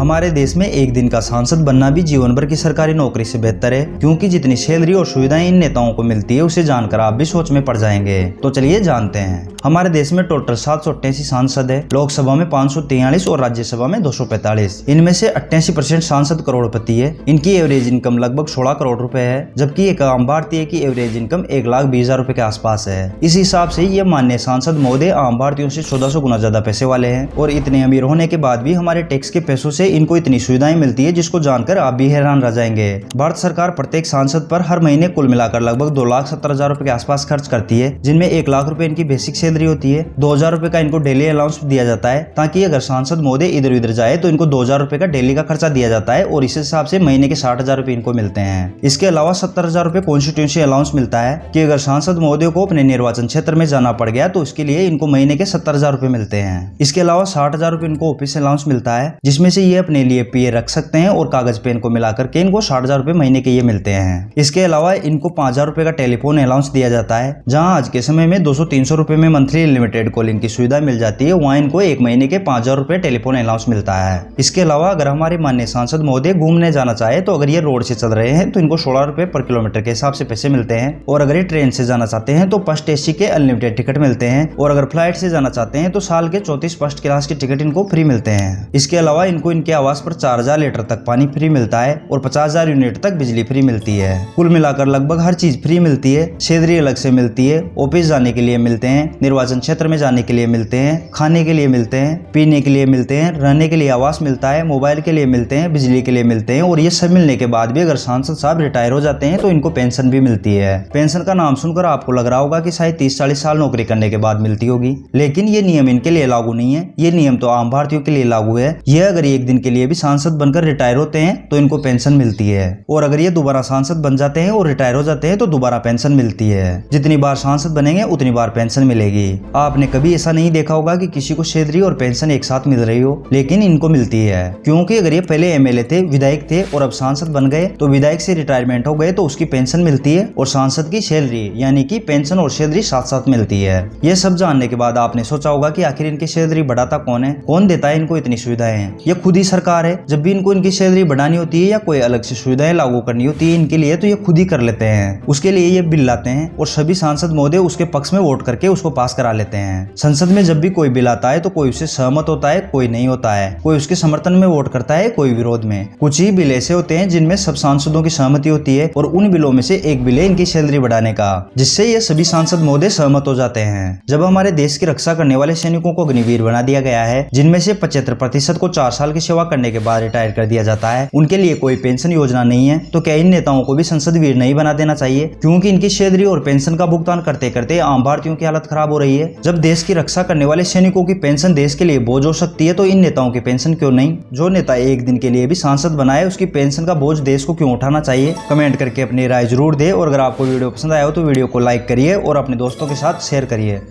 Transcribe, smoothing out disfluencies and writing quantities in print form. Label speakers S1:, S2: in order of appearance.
S1: हमारे देश में एक दिन का सांसद बनना भी जीवन भर की सरकारी नौकरी से बेहतर है, क्योंकि जितनी सैलरी और सुविधाएं इन नेताओं को मिलती है उसे जानकर आप भी सोच में पड़ जाएंगे। तो चलिए जानते हैं। हमारे देश में टोटल 788 सांसद है। लोकसभा में 543 और राज्यसभा में 245। इनमें से 88% सांसद करोड़पति है। इनकी एवरेज इनकम लगभग 16 करोड़ रुपए है, जबकि एक आम भारतीय की एवरेज इनकम 1,20,000 रुपए के आसपास है। इस हिसाब से ये माननीय सांसद महोदय आम भारतीयों से 1400 गुना ज्यादा पैसे वाले हैं, और इतने अमीर होने के बाद भी हमारे टैक्स के पैसों से इनको इतनी सुविधाएं मिलती है जिसको जानकर आप भी हैरान रह जाएंगे। भारत सरकार प्रत्येक सांसद पर हर महीने कुल मिलाकर लगभग 2,70,000 रुपए के आसपास खर्च करती है, जिनमें 1 लाख रुपए इनकी बेसिक सैलरी होती है। 2,000 रुपए का इनको डेली अलाउंस दिया जाता है, ताकि अगर सांसद महोदय इधर उधर जाए तो इनको 2,000 रुपए का डेली का खर्चा दिया जाता है, और इस हिसाब से महीने के 60,000 रुपए इनको मिलते हैं। इसके अलावा 70,000 रुपए कॉन्स्टिट्यूंसी अलाउंस मिलता है कि अगर सांसद महोदय को अपने निर्वाचन क्षेत्र में जाना पड़ गया तो उसके लिए इनको महीने के 70,000 रुपए मिलते हैं। इसके अलावा 60,000 रुपए इनको ऑफिस अलाउंस मिलता है, जिसमें से ये अपने लिए पीए रख सकते हैं, और कागज पेन को मिलाकर के इनको 60,000 रुपए महीने के ये मिलते हैं। इसके अलावा इनको 5,000 रुपए का टेलीफोन अलाउंस दिया जाता है। जहां आज के समय में 200-300 रुपए में मंथली लिमिटेड कॉलिंग की सुविधा मिल जाती है, वहां इनको एक महीने के 5,000 रुपए टेलीफोन अलाउंस मिलता है। इसके अलावा अगर हमारे माननीय सांसद महोदय घूमने जाना चाहे तो अगर ये रोड से चल रहे हैं तो इनको 16 रुपए पर किलोमीटर के हिसाब से पैसे मिलते हैं, और अगर ये ट्रेन से जाना चाहते हैं तो फर्स्ट एसी के अनलिमिटेड टिकट मिलते हैं, और अगर फ्लाइट से जाना चाहते हैं तो साल के 34 फर्स्ट क्लास के टिकट इनको फ्री मिलते हैं। इसके अलावा इनको इनके आवास पर 4,000 लीटर तक पानी फ्री मिलता है, और 50,000 यूनिट तक बिजली फ्री मिलती है। कुल मिलाकर लगभग हर चीज फ्री मिलती है। सैलरी अलग से मिलती है, ऑफिस जाने के लिए मिलते हैं, निर्वाचन क्षेत्र में जाने के लिए मिलते हैं, खाने के लिए मिलते हैं, पीने के लिए मिलते हैं, रहने के लिए आवास मिलता है, मोबाइल के लिए मिलते हैं, बिजली के लिए मिलते हैं, और ये सब मिलने के बाद भी अगर सांसद साहब रिटायर हो जाते हैं तो इनको पेंशन भी मिलती है। पेंशन का नाम सुनकर आपको लग रहा होगा कि शायद 30-40 साल नौकरी करने के बाद मिलती होगी, लेकिन ये नियम इनके लिए लागू नहीं है। ये नियम तो आम भारतीयों के लिए लागू है। ये अगर एक दिन के लिए भी सांसद बनकर रिटायर होते हैं तो इनको पेंशन मिलती है, और अगर ये दोबारा सांसद बन जाते हैं और रिटायर हो जाते हैं तो दोबारा पेंशन मिलती है। जितनी बार सांसद बनेंगे उतनी बार पेंशन मिलेगी। आपने कभी ऐसा नहीं देखा होगा कि किसी को सैलरी और पेंशन एक साथ मिल रही हो, लेकिन इनको मिलती है, क्योंकि अगर ये पहले एमएलए थे, विधायक थे, और अब सांसद बन गए तो विधायक से रिटायरमेंट हो गए तो उसकी पेंशन मिलती है, और सांसद की सैलरी यानी कि पेंशन और सैलरी साथ साथ मिलती है। ये सब जानने के बाद आपने सोचा होगा कि आखिर इनकी सैलरी बढ़ाता कौन है, कौन देता है इनको इतनी सुविधाएं? ये खुद ही सरकार है। जब भी इनको इनकी सैलरी बढ़ानी होती है या कोई अलग से सुविधाएं लागू करनी होती है इनके लिए, तो ये खुद ही कर लेते हैं। उसके लिए ये बिल लाते हैं और सभी सांसद महोदय उसके पक्ष में वोट करके उसको पास करा लेते हैं। संसद में जब भी कोई बिल आता है तो कोई उससे सहमत होता है, कोई नहीं होता है, कोई उसके समर्थन में वोट करता है, कोई विरोध में। कुछ ही बिल ऐसे होते हैं जिनमें सब सांसदों की सहमति होती है, और उन बिलों में से एक बिल है इनकी सैलरी बढ़ाने का, जिससे ये सभी सांसद महोदय सहमत हो जाते हैं। जब हमारे देश की रक्षा करने वाले सैनिकों को अग्निवीर बना दिया गया है, जिनमें से 75% को 4 साल की सेवा करने के बाद रिटायर कर दिया जाता है, उनके लिए कोई पेंशन योजना नहीं है, तो क्या इन नेताओं को भी संसद वीर नहीं बना देना चाहिए? क्योंकि इनकी सैलरी और पेंशन का भुगतान करते करते आम भारतीयों की हालत खराब हो रही है। जब देश की रक्षा करने वाले सैनिकों की पेंशन देश के लिए बोझ हो सकती है, तो इन नेताओं की पेंशन क्यों नहीं? जो नेता एक दिन के लिए भी सांसद बनाए उसकी पेंशन का बोझ देश को क्यों उठाना चाहिए? कमेंट करके अपनी राय जरूर दे, और अगर आपको वीडियो पसंद आया हो तो वीडियो को लाइक करिए और अपने दोस्तों के साथ शेयर करिए।